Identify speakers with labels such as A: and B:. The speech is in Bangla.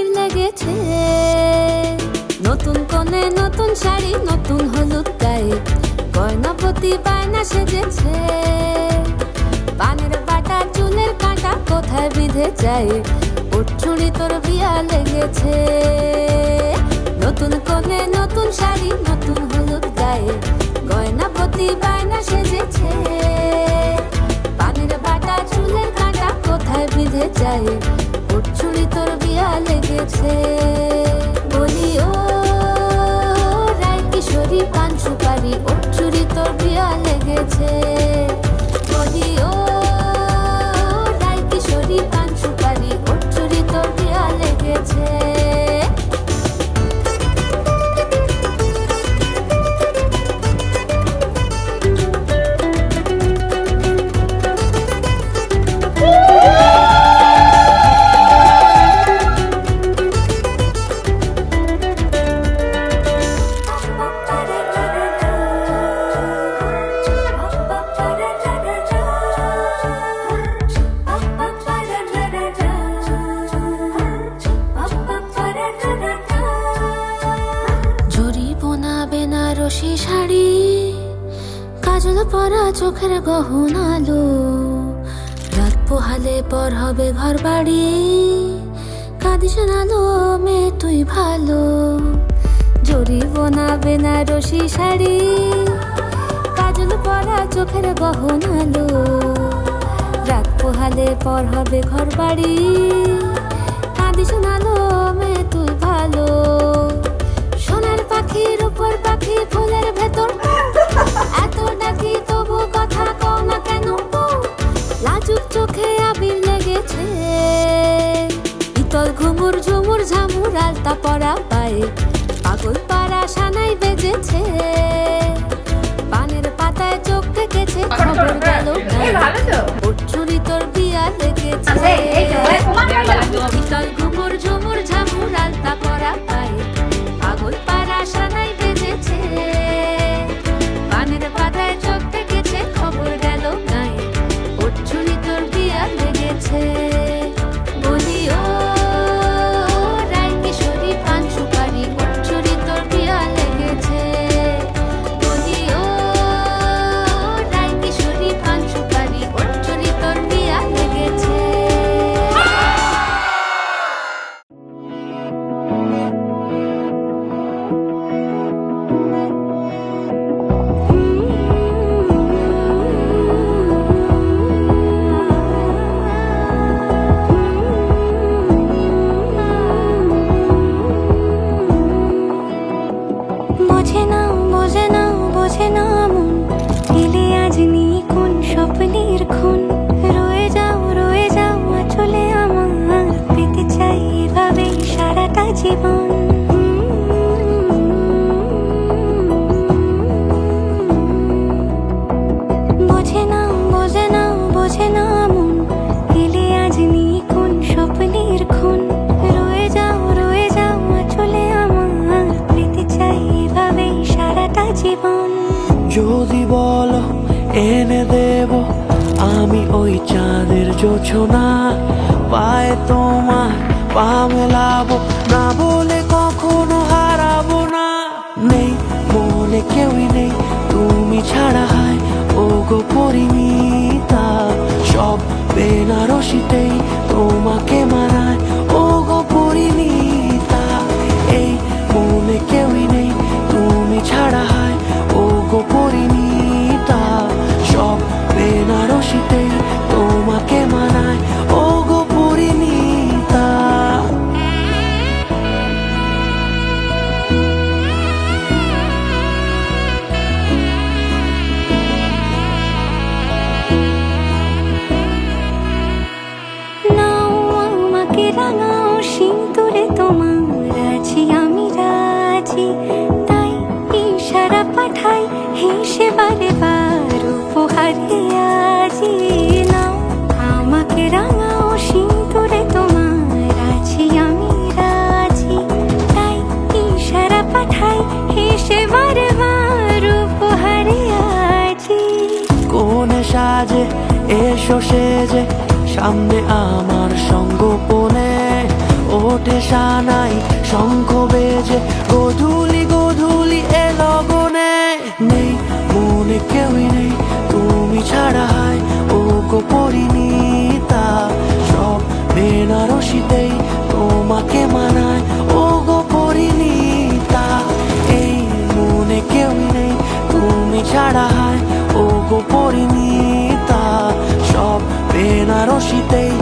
A: আবির লেগেছে। নতুন কোণে নতুন শাড়ি, নতুন হলুদ গায়ে, গয়নাপতি বায়না সেজেছে। পানের বাটা চুলের কাঁটা কোথায় বিঁধে যায়, ওর চুড়ি তোর বিয়া লেগেছে। নতুন কোণে নতুন শাড়ি, নতুন হলুদ গায়ে, গয়নাপতি বায়না সেজেছে। পানের বাটা চুলের কাঁটা কোথায় বিঁধে যায়, ওর চুড়ি তোর বিয়া লেগেছে। বলি ও রায় কিশোরী পান সুপারি, ওর চুড়ি তোর বিয়া লেগেছে। বলি ও রায় কিশোরী পান সুপারি, ওর চুড়ি তোর বিয়া লেগেছে। বেনারসি শাড়ি, কাজল পরা চোখের গহনালো, রাত পোহালে পর হবে ঘর বাড়ি, কাঁদিস নালো মেয়ে তুই ভালো। জরি বোনা বেনারসি শাড়ি, কাজল পরা চোখের গহনালো, রাত পোহালে পর হবে ঘর বাড়ি, কাঁদিস নালো মেয়ে তুই ভালো। সোনার পাখির উপর পাখি ফুলের ভেতর, এত ডাকি তবু কথা কও না কেন। লাজুক চোখে আবির লেগেছে, ইতল ঘুমুর ঝুমুর ঝামুর আলতা পরা পায়ে, পাগল পাড়া সানাই বেজেছে। পানের পাতায় চোখ থেকেছে, খবর গেল ওর চুরি তোর বিয়া লেগেছে। ইতল ঘুমুর ঝুমুর ঝামুর আলতা পরা পায়ে, পাগল পাড়া সানাই বেজেছে। পানের পাতায় চোখ থেকেছে, খবর গেল গায়ে, ওর চুরি তোর বিয়া লেগেছে। বলি ও রায় কিশোরী পান সুপারি, ওর চুরি তোর বিয়া লেগেছে। বলি ও রায় কিশোরী পান সুপারি, ওর চুরি তোর বিয়া লেগেছে। বোঝে নাও বোঝে নাও বোঝে না মন, এলে আজ নিয়ে কোন স্বপ্নের খুন। রয়ে যাও চলে আমার, পেতে চাই এভাবেই সারাটা জীবন। বোঝে নাও বোঝে নাও বোঝে না মন, এলে আজ নিয়ে কোন স্বপ্নের খুন। রয়ে যাও চলে আমার, পেতে চাই এভাবেই সারাটা জীবন।
B: যদি বলো এনে দেব আমি ওই চাঁদের জোছনা, পায়ে তোমার পা মেলাবো, না বলে কখনো হারাবো না। নেই মনে কেউই নেই তুমি ছাড়া, হায় ও গো পরিমিতা। সব বেনারসিতেই তোমাকে মানায়, ও গো পরিমিতা। এই মনে কেউই নেই তুমি ছাড়া, হায় ও গো পরিমিতা। সব বেনারসিতেই তোমাকে মানায়, ও গো পরিমিতা।
A: নাও আমাকে রাঙাও সিঁদুরে তোমার, আছি আমি রাজি। তাই ইশারা পাঠাই হেসে বারে বার উপহারে আজি। নাও আমাকে রাঙাও সিঁদুরে তোমার, আছি আমি রাজি। তাই ইশারা পাঠাই হেসে বারে বার উপহারে আজি।
B: কোনে সাজে এসো সেজে, সামনে আমার সঙ্গোপনে, ও ওঠে সানাই শঙ্খ বেজে গধূলি গধূলি এ লগনে নেই মনে কেউই নেই তুমি ছাড়া হায় ও গো পরিণীতা সব বেনারসিতেই তোমাকে মানায় ও গো পরিণীতা এই মনে কেউই নেই তুমি ছাড়া হায় ও গো পরিণীতা সব বেনারসিতেই